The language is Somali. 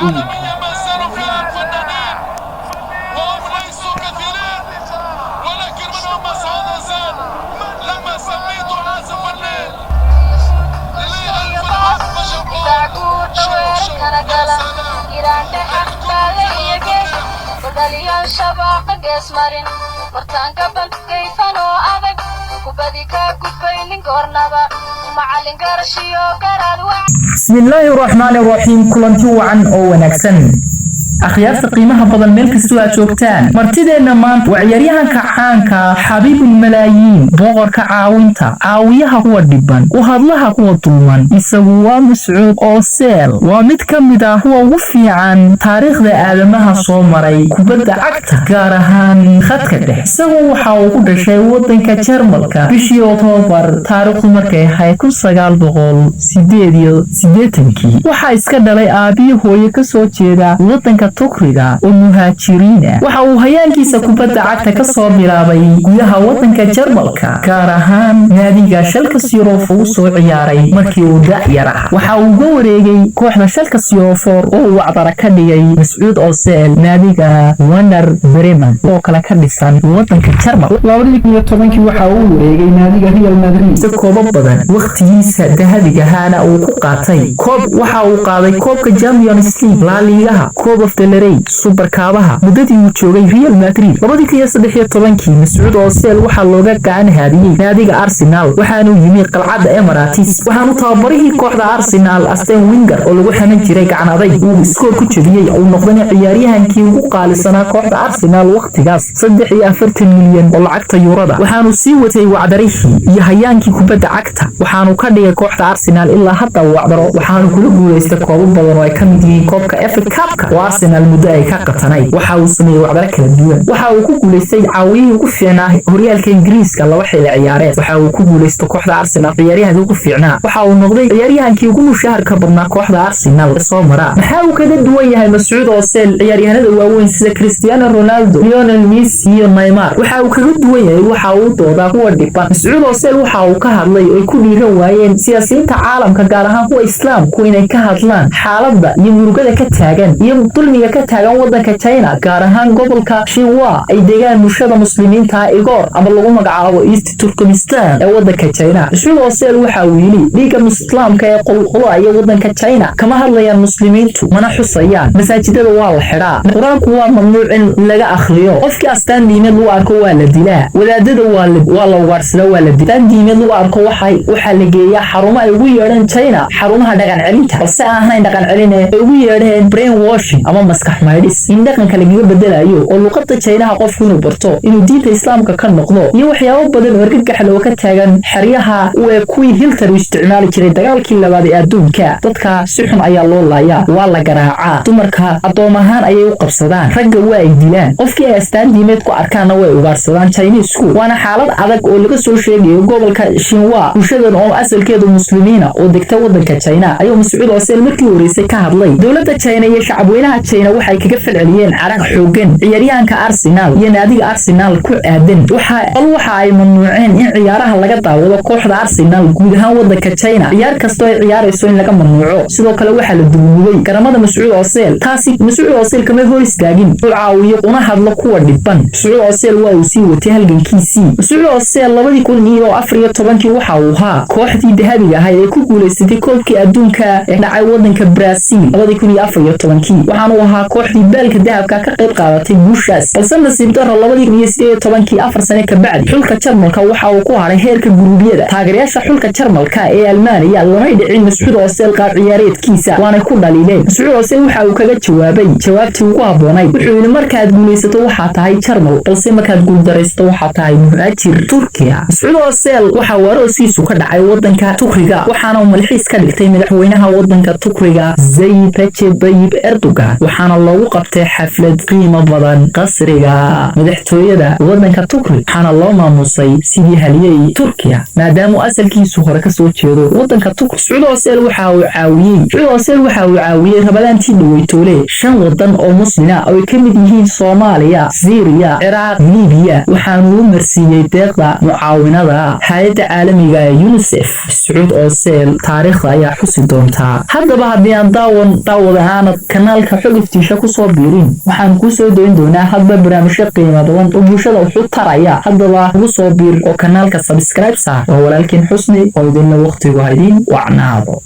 عالمية ما زالوا فيها الفنانين وهم ليسوا كثيرين، ولكن منهم مسعود غزال لما سميته عازف الليل. بسم الله الرحمن الرحيم. كلنتي وعن أو ونكسن أخيار قيمها بدل ملك السوء شوكتان مرتدينا مانت وعياريها كعانكا حبيب الملايين بوغر كعاوينتا عاويها هو الدبان وهدلها هو الطلمان يسوى مسعود أوسيل ومد كمدا هو وفي عن تاريخ ذا آدمها صومري كبدا عكتا قارهان خدك ده سوى حاوكو دشي ودنكا جرمالكا بشي أوتوبر تاريخ مركي حيكو ساقال بغول سيديتنكي وحا اسكدالي آبي هو يكسو جيدا ودنكا tukriga oo muhaajiriin ah waxa uu hayaalkiisa kubadda cagta ka soo bilaabay gudaha wadanka Jarmalka gaar ahaan naadiga Schalke 04 uu soo ciyaaray markii uu da'yar ahaa waxa uu uga wareegay kooxda Schalke 04 oo uu wacdara ka dhigay Mas'uud Ozil naadiga Werder Bremen oo kala ka dhisan wadanka Jarmal 2010 waxa uu wareegay naadiga Real Madrid si koob badan waqtigiisa dahabiga ahaana uu ku qaatay koob waxa uu qaaday koobka Champions League La Liga koob super kaabaha mudadii uu joogay Real Madrid 2013 Mas'uud Ozil waxa looga gacan haadiyay naadiga Arsenal waxaanu yimid qalcadda Emirates waxaanu tababarihii kooxda Arsenal Arsene Wenger oo lagu xanan jiray gacan adag uu iskool ku jabiyay oo noqday ciyaaryahankii ugu qaalisanaa kooxda Arsenal waqtigaas 43 milyan oo lacagta Yuurada waxaanu sii watay wacdarihii iyo hayaankii kubadda cagta waxaanu ka dhigay kooxda Arsenal ilaa hadda wacdaro waxaanu kula guuleystay koobo badan oo ay ka mid yihiin koobka FA Cup Arsenal muddo ay ka qatanay waxa uu sameeyay wacdaro kala duwan waxa uu ku guuleystay caawiyihii ugu fiicnaa horyaalka Ingiriiska laba xilli ciyaareed waxa uu ku guuleystay kooxda Arsenal ciyaaryahanka ugu fiicnaa waxa uu noqday ciyaaryahankii ugu mushaharka badnaa kooxda Arsenal soo mara waxa uu kaga duwan yahay Mas'uud Ozil ciyaaryahanada waaweyn sida Cristiano Ronaldo, Lionel Messi iyo Neymar waxa uu kaga duwan yahay waxa uu doodaa kuwa dhiban Mas'uud Ozil waxa uu ka hadlay oo ku dhiiran waayeen siyaasiyiinta caalamka gaar ahaan kuwa Islaamku inay ka hadlaan xaaladda iyo murugada ka taagan iyo dulmiga ka taagan wadanka China gaar ahaan gobolka Xinhua ay deegaan bulshada muslimiinta Igor ama lagu magacaabo East Turkmenistan ee wadanka China Mas'uud Ozil waxa uu yiri dhiiga Islaamka ee qolqolaya wadanka China kama hadlayaan muslimiintu mana xusayaan masaajidada waa la xiraa quraanku waa mamnuuc in laga akhriyo qofkii astaan diimeed loo arko waa la dilaa wadaadada waa la waarsada waa la dilaa diimeed loo arko waxa la geeyaa xarumo ay ugu yeedhaan China xarumaha dhaqan celinta balse ahayn dhaqan celin ee ugu yeedhaan brainwashing ama maskax maydhis in dhaqanka laga bedelayo oo luqadda China qofku inuu barto inuu diinta Islaamka ka noqdo iyo waxyaabo badan oo argagax loo ka taagan xariyaha oo kuwii Hitler u isticmaali jiray dagaalkii labaad ee adduunka dadka si xun ayaa loo laayaa waa la garaacaa dumarka adoomahan ayay u qabsadaan ragga waa ay dilaan qofkii ay astaan diimeed ku arkaana way ugaarsadaan Chinese-ku waana xaalad adag oo laga soo sheegay gobolka Xinhua bulshadan oo asalkeedu muslimiina oo degta wadanka China ayuu Mas'uud Ozil markii horeysay ka hadlay dawladda China iyo shacabweynaha China waxay kaga falceliyeen caraq xoogan ciyaaryahanka Arsenal iyo naadiga Arsenal ku aadan waxa ay mamnuuceen in ciyaaraha laga daawado kooxda Arsenal guud ahaan wadanka China ciyaar kasta ay ciyaarayso in laga mamnuuco sidoo kale waxa la duubay garamada Mas'uud Ozil taasi Mas'uud Ozil kama hor istaagin oo caawiyo una hadlo kuwa dhiban Mas'uud Ozil waa uu sii watay halgankiisii Mas'uud Ozil 2014 waxa uu ahaa kooxdii dahabiga ahayd ee ku guuleysatay koobkii adduunka ee dhacay wadanka Brazil 2014 waxaanu ahaa kooxdii baalka dahabka ka qayb qaadatay guushaas balse nasiib darro 2018 4 sano ka bacdi xulka Jarmalka waxa uu ku haray heerka guruubyada taageerayaasha xulka Jarmalka ee Almaaniya lamay dhicin Mas'uud Ozil qaar ciyaareedkiisa waana ku dhaliileen Mas'uud Ozil waxa uu kaga jawaabay jawaabtii ugu habboonayd wuxuu yiri markaad guuleysato waxa tahay Jarmal balse markaad guuldareysto waxa tahay muhaajir Turkiya Mas'uud Ozil waxa warosiisu ka dhacay wadanka Turkiga waxaana uu malxiis ka dhigtay madaxweynaha wadanka Turkiga Recep Tayyip Erdogan waxaana loogu qabtay xaflad qiimo badan qasriga madaxtooyada waddanka Turkiga waxaana loo maamusay sidii haliyay Turkiya maadaama asalkiisu hore ka soo jeedo waddanka Turkiga. Sacuud Ooseel waxa uu caawiyay rabadaantii dhaweytoole 5 waddan oo muslimiin ah oo ay ka mid yihiin Soomaaliya, Syria, Iraq, Liibiya waxaana uu marsiiyay deeqda mucaawinada hay'adda caalamiga ah UNICEF. Sacuud Ooseel taariikhda ayaa xusi doonta. Haddaba haddii aan daawadahaan kanaalka Xog Iftiisha ku soo biirin waxaan ku soo doon doonaa hadba barnaamijyo qiimo badan oo bulshada wuxuu taraya. haddaba ugu soo biir oo kanaalka subscribe saar oo walaalkiin Xusni oo idin waqtigu haydin wacnaado.